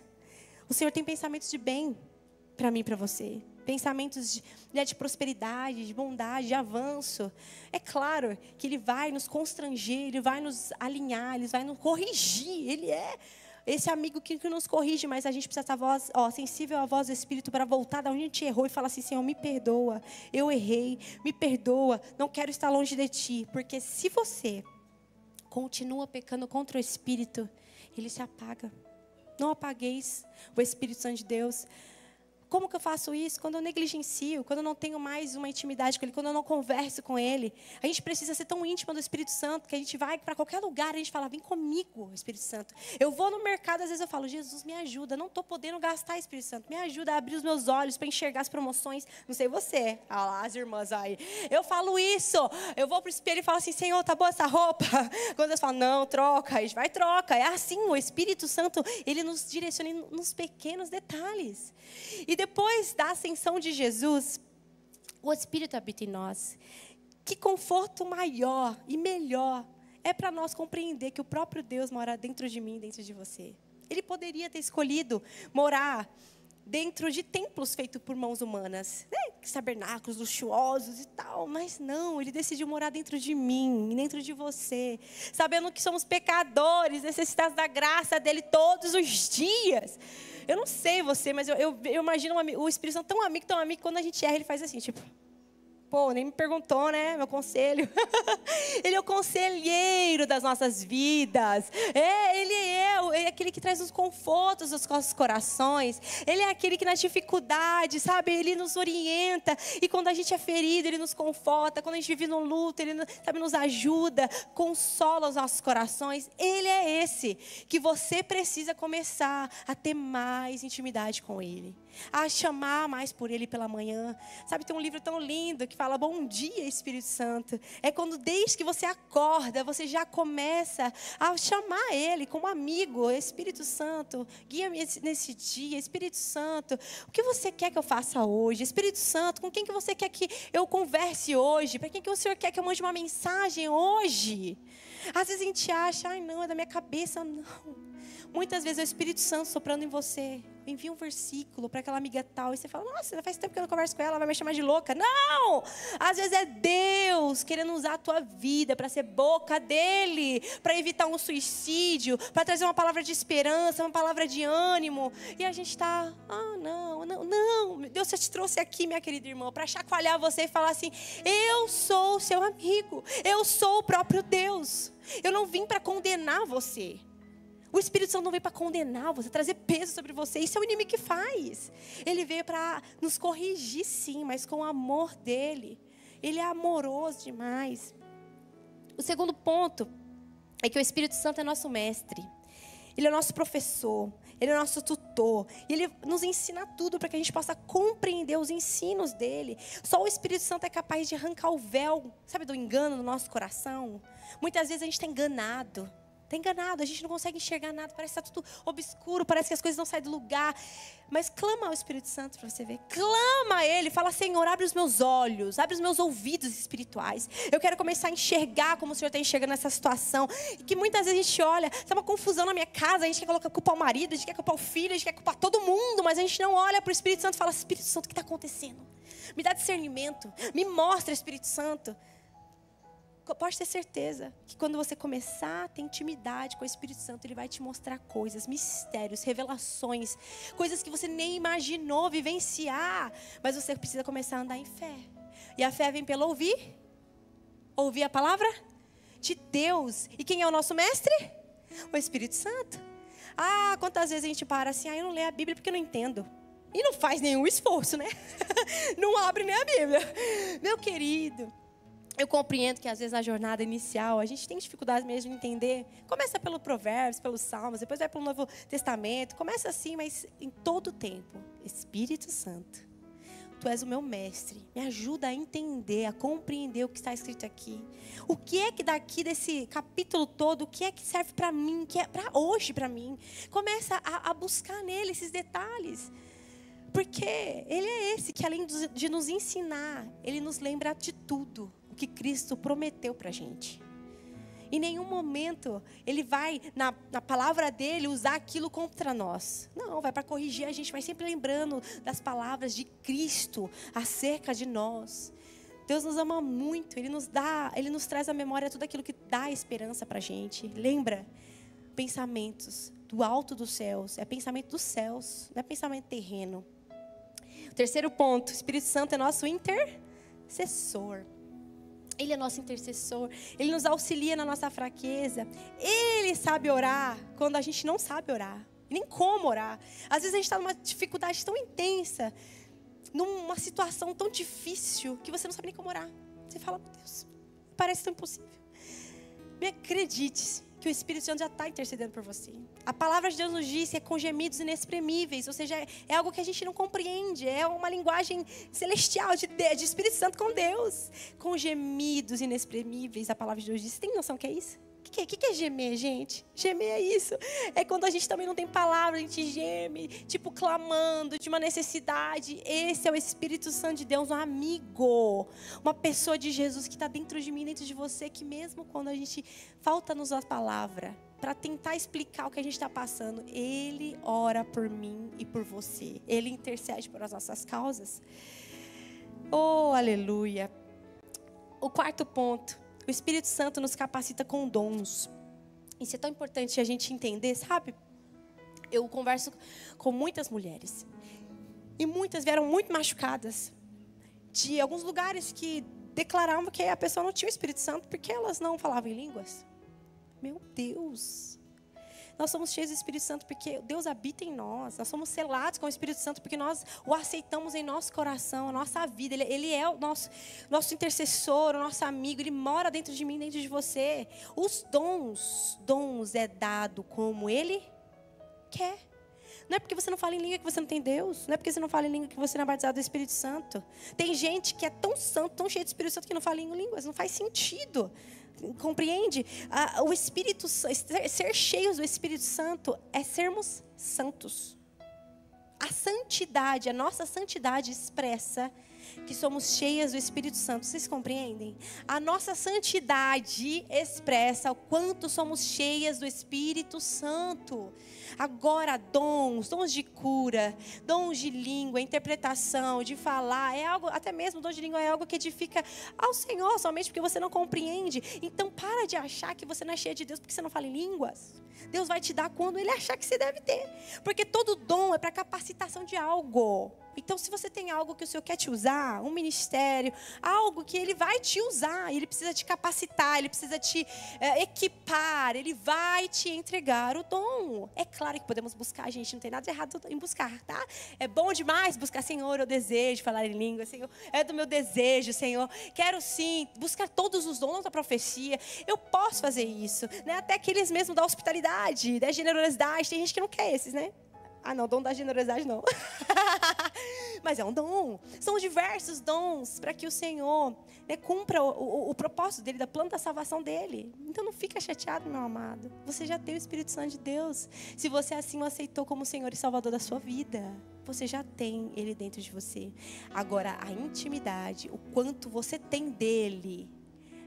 S1: O Senhor tem pensamentos de bem para mim e para você. Pensamentos de prosperidade, de bondade, de avanço. É claro que Ele vai nos constranger, Ele vai nos alinhar, Ele vai nos corrigir. Ele é esse amigo que nos corrige, mas a gente precisa estar sensível à voz do Espírito para voltar da onde a gente errou e falar assim, Senhor, me perdoa, eu errei, me perdoa, não quero estar longe de Ti. Porque se você continua pecando contra o Espírito, ele se apaga. Não apagueis o Espírito Santo de Deus. Como que eu faço isso? Quando eu negligencio, quando eu não tenho mais uma intimidade com Ele, quando eu não converso com Ele. A gente precisa ser tão íntimo do Espírito Santo, que a gente vai para qualquer lugar, a gente fala, vem comigo, Espírito Santo. Eu vou no mercado, às vezes eu falo, Jesus, me ajuda, não estou podendo gastar, Espírito Santo. Me ajuda a abrir os meus olhos para enxergar as promoções. Não sei você, olha lá as irmãs aí. Eu falo isso, eu vou para o espelho e falo assim, Senhor, tá boa essa roupa? Quando eles falam, não, troca, a gente vai troca. É assim, o Espírito Santo, Ele nos direciona nos pequenos detalhes. E depois da ascensão de Jesus, o Espírito habita em nós. Que conforto maior e melhor é para nós compreender que o próprio Deus mora dentro de mim, dentro de você. Ele poderia ter escolhido morar dentro de templos feitos por mãos humanas, né? Tabernáculos luxuosos e tal, mas não, Ele decidiu morar dentro de mim, dentro de você, sabendo que somos pecadores, necessitados da graça dEle todos os dias. Eu não sei você, mas eu imagino o Espírito Santo tão amigo, que quando a gente erra, Ele faz assim, tipo, pô, nem me perguntou, né, meu conselho. Ele é o conselheiro das nossas vidas. Ele é aquele que traz os confortos aos nossos corações. Ele é aquele que nas dificuldades, sabe, Ele nos orienta. E quando a gente é ferido, Ele nos conforta. Quando a gente vive no luto, Ele, sabe, nos ajuda, consola os nossos corações. Ele é esse que você precisa começar a ter mais intimidade com Ele. A chamar mais por Ele pela manhã. Sabe, tem um livro tão lindo que fala, bom dia, Espírito Santo. É quando desde que você acorda, você já começa a chamar Ele como amigo. Espírito Santo, guia-me nesse dia. Espírito Santo, o que você quer que eu faça hoje? Espírito Santo, com quem que você quer que eu converse hoje? Para quem que o Senhor quer que eu mande uma mensagem hoje? Às vezes a gente acha, ai não, é da minha cabeça. Não. Muitas vezes é o Espírito Santo soprando em você. Envia um versículo para aquela amiga tal. E você fala, nossa, faz tempo que eu não converso com ela, vai me chamar de louca. Não! Às vezes é Deus querendo usar a tua vida para ser boca dele. Para evitar um suicídio. Para trazer uma palavra de esperança, uma palavra de ânimo. E a gente está, não. Deus já te trouxe aqui, minha querida irmã, para chacoalhar você e falar assim, eu sou o seu amigo. Eu sou o próprio Deus. Eu não vim para condenar você. O Espírito Santo não veio para condenar você, trazer peso sobre você. Isso é o inimigo que faz. Ele veio para nos corrigir, sim, mas com o amor dele. Ele é amoroso demais. O segundo ponto é que o Espírito Santo é nosso mestre. Ele é nosso professor. Ele é nosso tutor. E ele nos ensina tudo para que a gente possa compreender os ensinos dele. Só o Espírito Santo é capaz de arrancar o véu, sabe, do engano no nosso coração. Muitas vezes a gente está enganado. Está enganado, a gente não consegue enxergar nada, parece que está tudo obscuro, parece que as coisas não saem do lugar. Mas clama ao Espírito Santo para você ver. Clama a Ele, fala, Senhor, abre os meus olhos, abre os meus ouvidos espirituais. Eu quero começar a enxergar como o Senhor está enxergando essa situação. E que muitas vezes a gente olha, está uma confusão na minha casa, a gente quer colocar culpa ao marido, a gente quer culpar o filho, a gente quer culpar todo mundo, mas a gente não olha para o Espírito Santo e fala, Espírito Santo, o que está acontecendo? Me dá discernimento, me mostra, Espírito Santo. Pode ter certeza que quando você começar a ter intimidade com o Espírito Santo, Ele vai te mostrar coisas, mistérios, revelações, coisas que você nem imaginou vivenciar. Mas você precisa começar a andar em fé. E a fé vem pelo ouvir. Ouvir a palavra de Deus. E quem é o nosso mestre? O Espírito Santo. Ah, quantas vezes a gente para assim, eu não leio a Bíblia porque eu não entendo. E não faz nenhum esforço, né? Não abre nem a Bíblia. Meu querido, eu compreendo que às vezes na jornada inicial a gente tem dificuldade mesmo de entender. Começa pelo Provérbios, pelos Salmos, depois vai pelo Novo Testamento. Começa assim, mas em todo o tempo. Espírito Santo, Tu és o meu mestre. Me ajuda a entender, a compreender o que está escrito aqui. O que é que daqui desse capítulo todo, o que é que serve para mim, que é para hoje para mim. Começa a buscar nele esses detalhes. Porque Ele é esse que além de nos ensinar, Ele nos lembra de tudo. O que Cristo prometeu para a gente. Em nenhum momento Ele vai, na palavra dEle, usar aquilo contra nós. Não, vai para corrigir a gente, mas sempre lembrando das palavras de Cristo acerca de nós. Deus nos ama muito, Ele nos traz à memória tudo aquilo que dá esperança para a gente. Lembra? Pensamentos do alto dos céus, é pensamento dos céus, não é pensamento terreno. Terceiro ponto, o Espírito Santo é nosso intercessor. Ele é nosso intercessor. Ele nos auxilia na nossa fraqueza. Ele sabe orar quando a gente não sabe orar. Nem como orar. Às vezes a gente está numa dificuldade tão intensa, numa situação tão difícil, que você não sabe nem como orar. Você fala, meu Deus, parece tão impossível. Me acredite que o Espírito Santo já está intercedendo por você. A palavra de Deus nos diz que é com gemidos inexprimíveis, ou seja, é algo que a gente não compreende, é uma linguagem celestial de Espírito Santo com Deus. Com gemidos inexprimíveis, a palavra de Deus diz. Você tem noção do que é isso? O que é gemer, gente? Gemer é isso. É quando a gente também não tem palavra, a gente geme, tipo clamando de uma necessidade. Esse é o Espírito Santo de Deus, um amigo. Uma pessoa de Jesus que está dentro de mim, dentro de você, que mesmo quando a gente falta-nos a palavra, para tentar explicar o que a gente está passando, Ele ora por mim e por você. Ele intercede por as nossas causas. Oh, aleluia. O quarto ponto. O Espírito Santo nos capacita com dons. Isso é tão importante a gente entender, sabe? Eu converso com muitas mulheres. E muitas vieram muito machucadas. De alguns lugares que declaravam que a pessoa não tinha o Espírito Santo porque elas não falavam em línguas. Meu Deus! Nós somos cheios do Espírito Santo porque Deus habita em nós. Nós somos selados com o Espírito Santo porque nós o aceitamos em nosso coração, a nossa vida. Ele é o nosso intercessor, o nosso amigo. Ele mora dentro de mim, dentro de você. Os dons é dado como Ele quer. Não é porque você não fala em língua que você não tem Deus. Não é porque você não fala em língua que você não é batizado do Espírito Santo. Tem gente que é tão santo, tão cheio do Espírito Santo que não fala em línguas. Não faz sentido. Compreende? O Espírito, ser cheios do Espírito Santo é sermos santos. A santidade, a nossa santidade expressa que somos cheias do Espírito Santo. Vocês compreendem? A nossa santidade expressa o quanto somos cheias do Espírito Santo. Agora, dons de cura, dons de língua, interpretação, de falar, é algo, até mesmo dom de língua é algo que edifica ao Senhor, somente porque você não compreende. Então, para de achar que você não é cheia de Deus porque você não fala em línguas. Deus vai te dar quando Ele achar que você deve ter. Porque todo dom é para capacitação de algo. Então, se você tem algo que o Senhor quer te usar, um ministério, algo que Ele vai te usar, Ele precisa te capacitar, Ele precisa te equipar, Ele vai te entregar o dom. É claro que podemos buscar, gente, não tem nada de errado em buscar, tá? É bom demais buscar, Senhor, eu desejo falar em língua, Senhor, é do meu desejo, Senhor. Quero sim buscar todos os dons da profecia. Eu posso fazer isso, né? Até aqueles mesmo da hospitalidade, da generosidade. Tem gente que não quer esses, né? Ah, não, dom da generosidade não. Mas é um dom. São diversos dons para que o Senhor, né, cumpra o propósito dele, da plano da salvação dele. Então não fica chateado, meu amado. Você já tem o Espírito Santo de Deus. Se você assim o aceitou como Senhor e Salvador da sua vida, você já tem Ele dentro de você. Agora, a intimidade, o quanto você tem dele,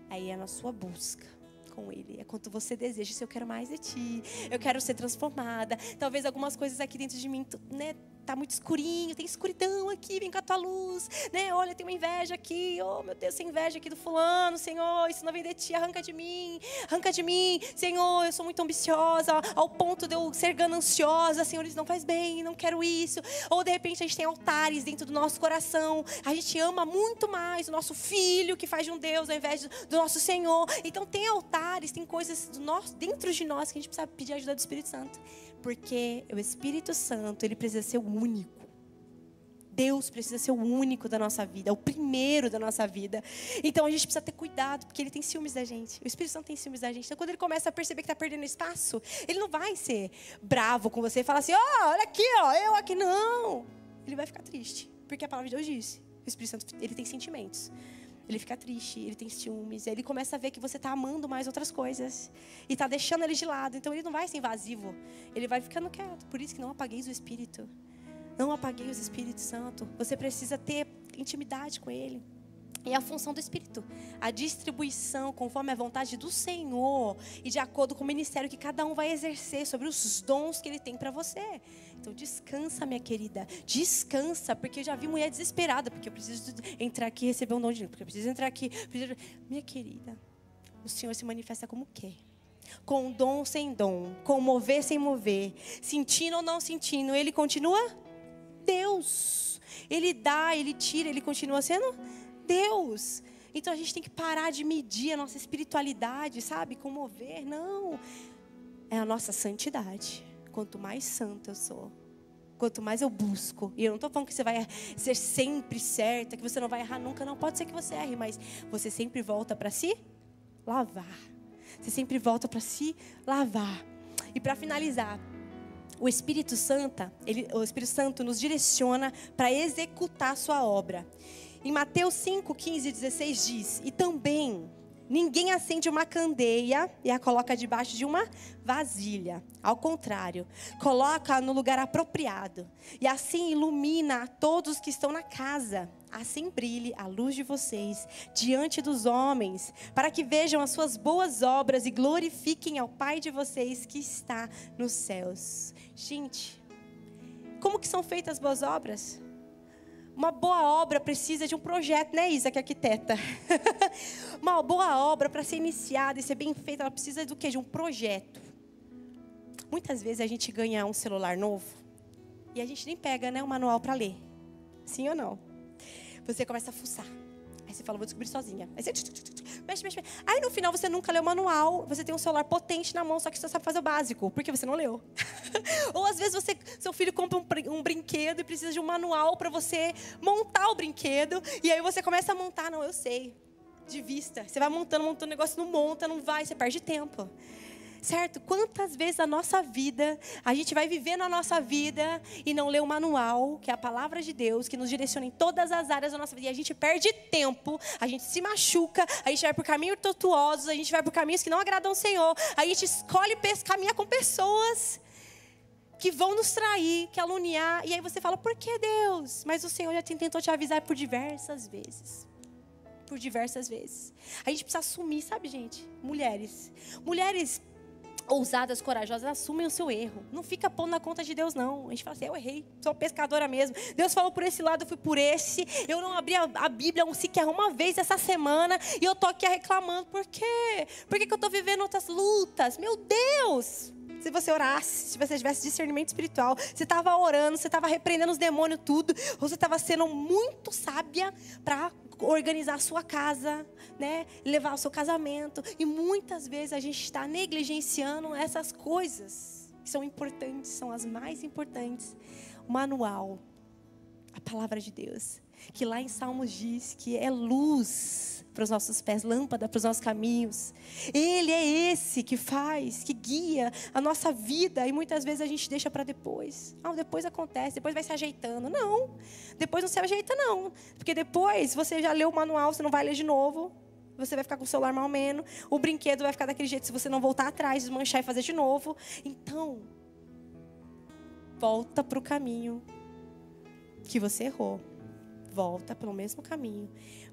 S1: aí é na sua busca com Ele. É quanto você deseja. Se eu quero mais de Ti, eu quero ser transformada. Talvez algumas coisas aqui dentro de mim, né, tá muito escurinho, tem escuridão aqui, vem com a Tua luz, né? Olha, tem uma inveja aqui. Oh, meu Deus, tem inveja aqui do fulano, Senhor, isso não vem de Ti, arranca de mim, Senhor, eu sou muito ambiciosa, ao ponto de eu ser gananciosa, Senhor, isso não faz bem, não quero isso. Ou de repente a gente tem altares dentro do nosso coração, a gente ama muito mais o nosso filho que faz de um Deus ao invés do nosso Senhor. Então tem altares, tem coisas dentro de nós que a gente precisa pedir a ajuda do Espírito Santo. Porque o Espírito Santo, ele precisa ser o único. Deus precisa ser o único da nossa vida, o primeiro da nossa vida. Então a gente precisa ter cuidado, porque Ele tem ciúmes da gente. O Espírito Santo tem ciúmes da gente. Então quando Ele começa a perceber que está perdendo espaço, Ele não vai ser bravo com você e falar assim, olha aqui, eu aqui, não. Ele vai ficar triste, porque a palavra de Deus diz. O Espírito Santo, ele tem sentimentos. Ele fica triste, ele tem ciúmes. Aí ele começa a ver que você está amando mais outras coisas. E está deixando ele de lado. Então ele não vai ser invasivo. Ele vai ficando quieto. Por isso que não apagueis o Espírito. Não apagueis o Espírito Santo. Você precisa ter intimidade com Ele. É a função do Espírito. A distribuição conforme a vontade do Senhor. E de acordo com o ministério que cada um vai exercer. Sobre os dons que Ele tem para você. Então descansa, minha querida. Descansa. Porque eu já vi mulher desesperada. Porque eu preciso entrar aqui e receber um dom de Deus. Porque eu preciso entrar aqui. Minha querida. O Senhor se manifesta como quer. Com dom sem dom. Com mover sem mover. Sentindo ou não sentindo. Ele continua Deus. Ele dá, Ele tira. Ele continua sendo Deus. Então a gente tem que parar de medir a nossa espiritualidade, sabe? Com mover, não. É a nossa santidade. Quanto mais santo eu sou, quanto mais eu busco. E eu não estou falando que você vai ser sempre certa, que você não vai errar nunca. Não, pode ser que você erre, mas você sempre volta para se lavar. Você sempre volta para se lavar. E para finalizar, o Espírito Santo nos direciona para executar a sua obra. Em Mateus 5, 15 e 16 diz, e também ninguém acende uma candeia e a coloca debaixo de uma vasilha. Ao contrário, coloca no lugar apropriado. E assim ilumina a todos que estão na casa. Assim brilhe a luz de vocês diante dos homens, para que vejam as suas boas obras e glorifiquem ao Pai de vocês que está nos céus. Gente, como que são feitas as boas obras? Uma boa obra precisa de um projeto, né, Isa, que é arquiteta? Uma boa obra, para ser iniciada e ser bem feita, ela precisa do quê? De um projeto. Muitas vezes a gente ganha um celular novo e a gente nem pega, né, um manual para ler. Sim ou não? Você começa a fuçar. Aí você fala, vou descobrir sozinha. Aí você mexe. Aí no final você nunca leu o manual. Você tem um celular potente na mão, só que você sabe fazer o básico. Porque você não leu. Ou às vezes seu filho compra um brinquedo e precisa de um manual para você montar o brinquedo. E aí você começa a montar. Não, eu sei. De vista. Você vai montando o negócio, não monta, não vai. Você perde tempo. Certo? Quantas vezes na nossa vida, a gente vai vivendo a nossa vida e não lê o manual, que é a palavra de Deus, que nos direciona em todas as áreas da nossa vida. E a gente perde tempo, a gente se machuca, a gente vai por caminhos tortuosos, a gente vai por caminhos que não agradam ao Senhor. A gente escolhe caminhar com pessoas que vão nos trair, caluniar. E aí você fala, por que Deus? Mas o Senhor já tentou te avisar por diversas vezes. Por diversas vezes. A gente precisa assumir, sabe, gente? Mulheres ousadas, corajosas, assumem o seu erro. Não fica pondo na conta de Deus, não. A gente fala assim, eu errei, sou pescadora mesmo. Deus falou por esse lado, eu fui por esse. Eu não abri a Bíblia sequer uma vez essa semana. E eu tô aqui reclamando. Por quê? Por que eu tô vivendo outras lutas? Meu Deus! Se você orasse, se você tivesse discernimento espiritual, você estava orando, você estava repreendendo os demônios tudo, você estava sendo muito sábia para organizar a sua casa, né? Levar o seu casamento. E muitas vezes a gente está negligenciando essas coisas que são importantes, são as mais importantes. O manual, a palavra de Deus, que lá em Salmos diz que é luz para os nossos pés, lâmpada para os nossos caminhos. Ele é esse que faz, que guia a nossa vida. E muitas vezes a gente deixa para depois. Depois acontece, depois vai se ajeitando. Não, depois não se ajeita não. Porque depois você já leu o manual, você não vai ler de novo. Você vai ficar com o celular mal menos. O brinquedo vai ficar daquele jeito se você não voltar atrás, desmanchar e fazer de novo. Então, volta para o caminho que você errou. Volta pelo mesmo caminho.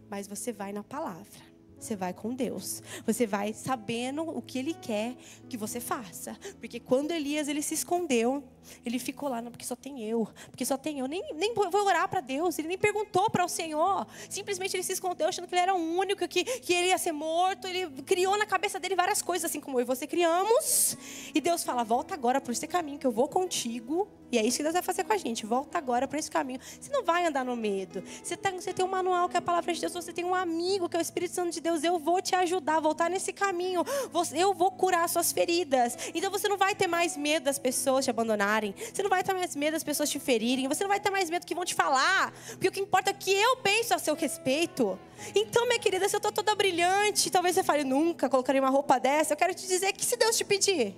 S1: Mas você vai na palavra. Você vai com Deus. Você vai sabendo o que Ele quer que você faça. Porque quando Elias ele se escondeu, ele ficou lá, não, porque só tem eu. Porque só tem eu. Nem vou orar para Deus. Ele nem perguntou para o Senhor. Simplesmente ele se escondeu achando que ele era o único, que ele ia ser morto. Ele criou na cabeça dele várias coisas, assim como eu e você criamos. E Deus fala, volta agora por esse caminho que eu vou contigo. E é isso que Deus vai fazer com a gente. Volta agora por esse caminho. Você não vai andar no medo. Você tem um manual que é a palavra de Deus. Você tem um amigo que é o Espírito Santo de Deus. Eu vou te ajudar a voltar nesse caminho. Eu vou curar as suas feridas. Então você não vai ter mais medo das pessoas te abandonarem. Você não vai ter mais medo das pessoas te ferirem. Você não vai ter mais medo que vão te falar. Porque o que importa é que eu penso a seu respeito. Então, minha querida, se eu estou toda brilhante, talvez você fale, nunca colocarei uma roupa dessa. Eu quero te dizer que se Deus te pedir,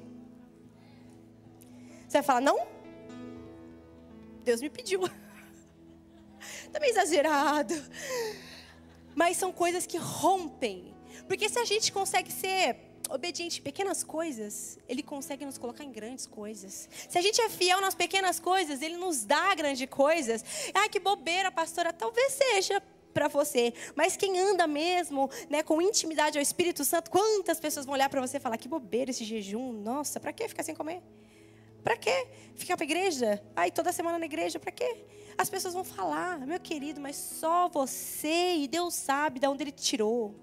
S1: você vai falar, não? Deus me pediu. Tá meio exagerado. Mas são coisas que rompem. Porque se a gente consegue ser obediente em pequenas coisas, Ele consegue nos colocar em grandes coisas. Se a gente é fiel nas pequenas coisas, Ele nos dá grandes coisas. Ai, que bobeira, pastora. Talvez seja para você. Mas quem anda mesmo, né, com intimidade ao Espírito Santo, quantas pessoas vão olhar para você e falar, que bobeira esse jejum. Nossa, para que ficar sem comer? Para quê? Ficar para a igreja? Ai, toda semana na igreja, para quê? As pessoas vão falar, meu querido, mas só você e Deus sabe de onde Ele te tirou.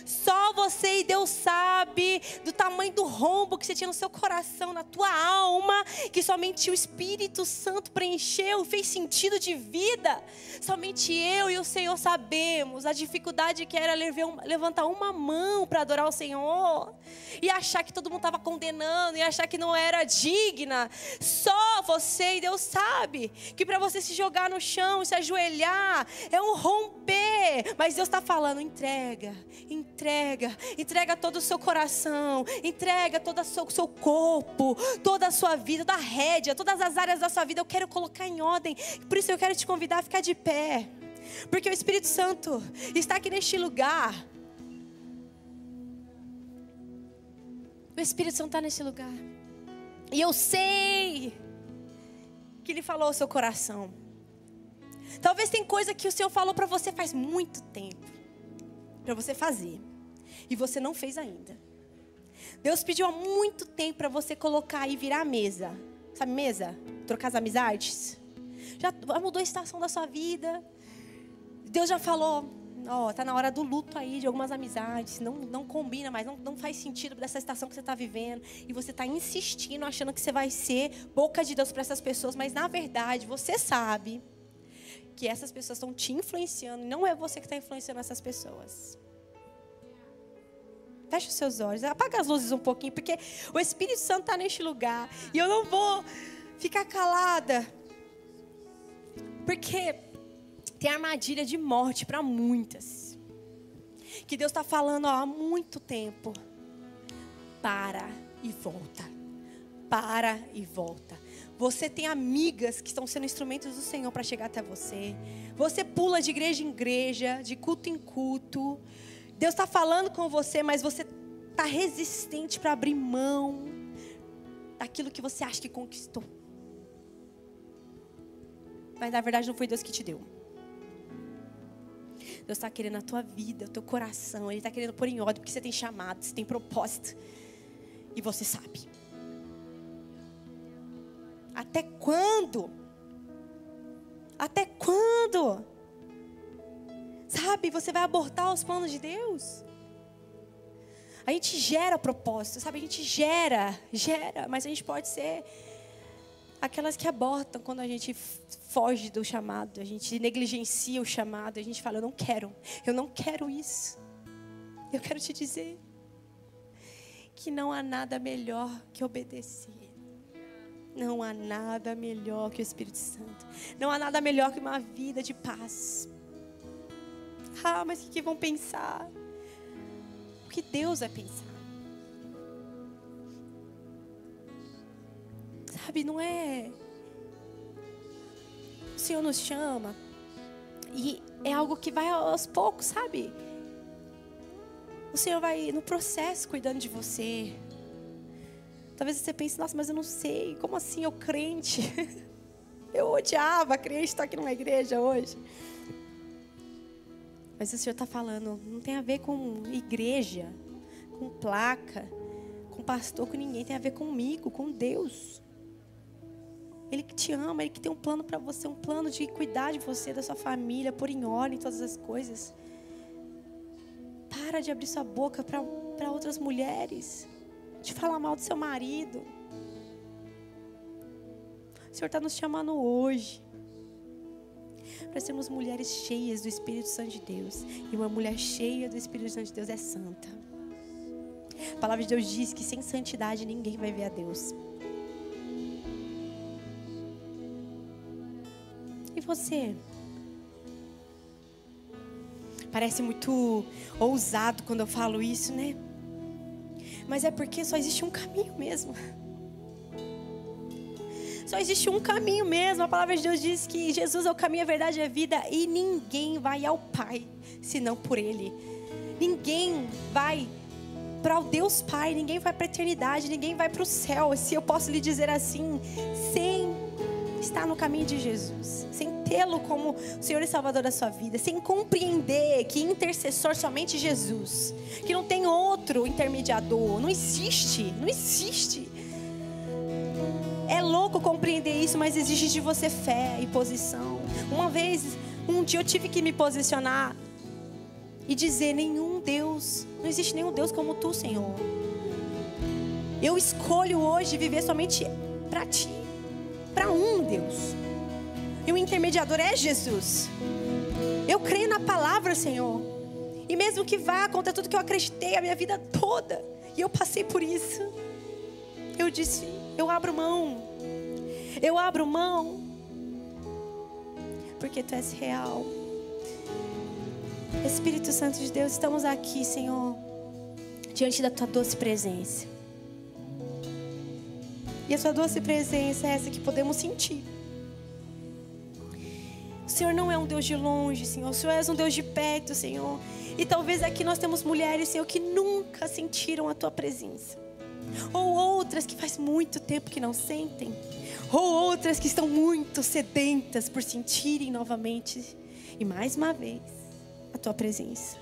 S1: Só você e Deus sabe do tamanho do rombo que você tinha no seu coração, na tua alma, que somente o Espírito Santo preencheu, fez sentido de vida. Somente eu e o Senhor sabemos a dificuldade que era levantar uma mão para adorar o Senhor e achar que todo mundo estava condenando e achar que não era digna. Só você e Deus sabe que para você se jogar no chão e se ajoelhar é um romper, mas Deus está falando, entrega todo o seu coração, entrega todo o seu corpo, toda a sua vida, toda a rédea, todas as áreas da sua vida, eu quero colocar em ordem. Por isso eu quero te convidar a ficar de pé, porque o Espírito Santo está aqui neste lugar. O Espírito Santo está neste lugar, e eu sei que Ele falou ao seu coração. Talvez tem coisa que o Senhor falou para você faz muito tempo, para você fazer, e você não fez ainda. Deus pediu há muito tempo para você colocar e virar a mesa. Sabe mesa? Trocar as amizades. Já mudou a estação da sua vida. Deus já falou, tá na hora do luto aí de algumas amizades. Não combina mais, não faz sentido dessa estação que você está vivendo. E você está insistindo, achando que você vai ser boca de Deus para essas pessoas. Mas na verdade, você sabe que essas pessoas estão te influenciando. Não é você que está influenciando essas pessoas. Feche os seus olhos, apaga as luzes um pouquinho, porque o Espírito Santo está neste lugar. E eu não vou ficar calada, porque tem armadilha de morte para muitas, que Deus está falando há muito tempo. Para e volta. Para e volta. Você tem amigas que estão sendo instrumentos do Senhor para chegar até você. Você pula de igreja em igreja, de culto em culto. Deus está falando com você, mas você está resistente para abrir mão daquilo que você acha que conquistou. Mas na verdade não foi Deus que te deu. Deus está querendo a tua vida, o teu coração. Ele está querendo pôr em ordem, porque você tem chamado, você tem propósito. E você sabe. Até quando? Até quando? Sabe, você vai abortar os planos de Deus? A gente gera propósito, sabe? A gente gera, mas a gente pode ser aquelas que abortam quando a gente foge do chamado, a gente negligencia o chamado, a gente fala, eu não quero isso. Eu quero te dizer que não há nada melhor que obedecer. Não há nada melhor que o Espírito Santo. Não há nada melhor que uma vida de paz. Ah, mas o que vão pensar? O que Deus vai pensar? Sabe, não é... O Senhor nos chama e é algo que vai aos poucos, sabe? O Senhor vai no processo cuidando de você. Talvez você pense, nossa, mas eu não sei, como assim eu crente? Eu odiava crente, estou aqui numa igreja hoje. Mas o Senhor está falando, não tem a ver com igreja, com placa, com pastor, com ninguém. Tem a ver comigo, com Deus. Ele que te ama, Ele que tem um plano para você, um plano de cuidar de você, da sua família, pôr em ordem todas as coisas. Para de abrir sua boca para outras mulheres, de falar mal do seu marido. O Senhor está nos chamando hoje para sermos mulheres cheias do Espírito Santo de Deus. E uma mulher cheia do Espírito Santo de Deus é santa. A palavra de Deus diz que sem santidade ninguém vai ver a Deus. E você? Parece muito ousado quando eu falo isso, né? Mas é porque só existe um caminho mesmo. Só existe um caminho mesmo. A palavra de Deus diz que Jesus é o caminho, a verdade e a vida. E ninguém vai ao Pai, senão por Ele. Ninguém vai para o Deus Pai. Ninguém vai para a eternidade. Ninguém vai para o céu, se eu posso lhe dizer assim, sem estar no caminho de Jesus. Sem tê-lo como o Senhor e Salvador da sua vida. Sem compreender que intercessor somente Jesus. Que não tem outro intermediador. Não existe. Não existe. É louco compreender isso, mas exige de você fé e posição. Um dia eu tive que me posicionar e dizer, não existe nenhum Deus como tu, Senhor. Eu escolho hoje viver somente para ti, para um Deus. E o intermediador é Jesus. Eu creio na palavra, Senhor. E mesmo que vá contra tudo que eu acreditei a minha vida toda, e eu passei por isso, eu disse, eu abro mão. Eu abro mão. Porque tu és real. Espírito Santo de Deus, estamos aqui, Senhor, diante da tua doce presença. E a tua doce presença é essa que podemos sentir. O Senhor não é um Deus de longe, Senhor. O Senhor é um Deus de perto, Senhor. E talvez aqui nós temos mulheres, Senhor, que nunca sentiram a tua presença. Ou outras que faz muito tempo que não sentem. Ou outras que estão muito sedentas por sentirem novamente e mais uma vez a tua presença.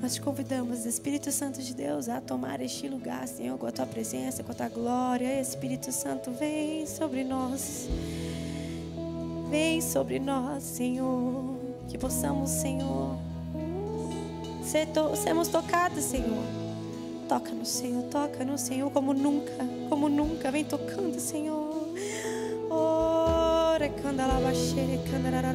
S1: Nós te convidamos, Espírito Santo de Deus, a tomar este lugar, Senhor, com a tua presença, com a tua glória. Espírito Santo, vem sobre nós. Vem sobre nós, Senhor. Que possamos, Senhor, sermos tocados, Senhor. Toca no Senhor, como nunca, vem tocando, Senhor. Ora, candala, baixere, candala.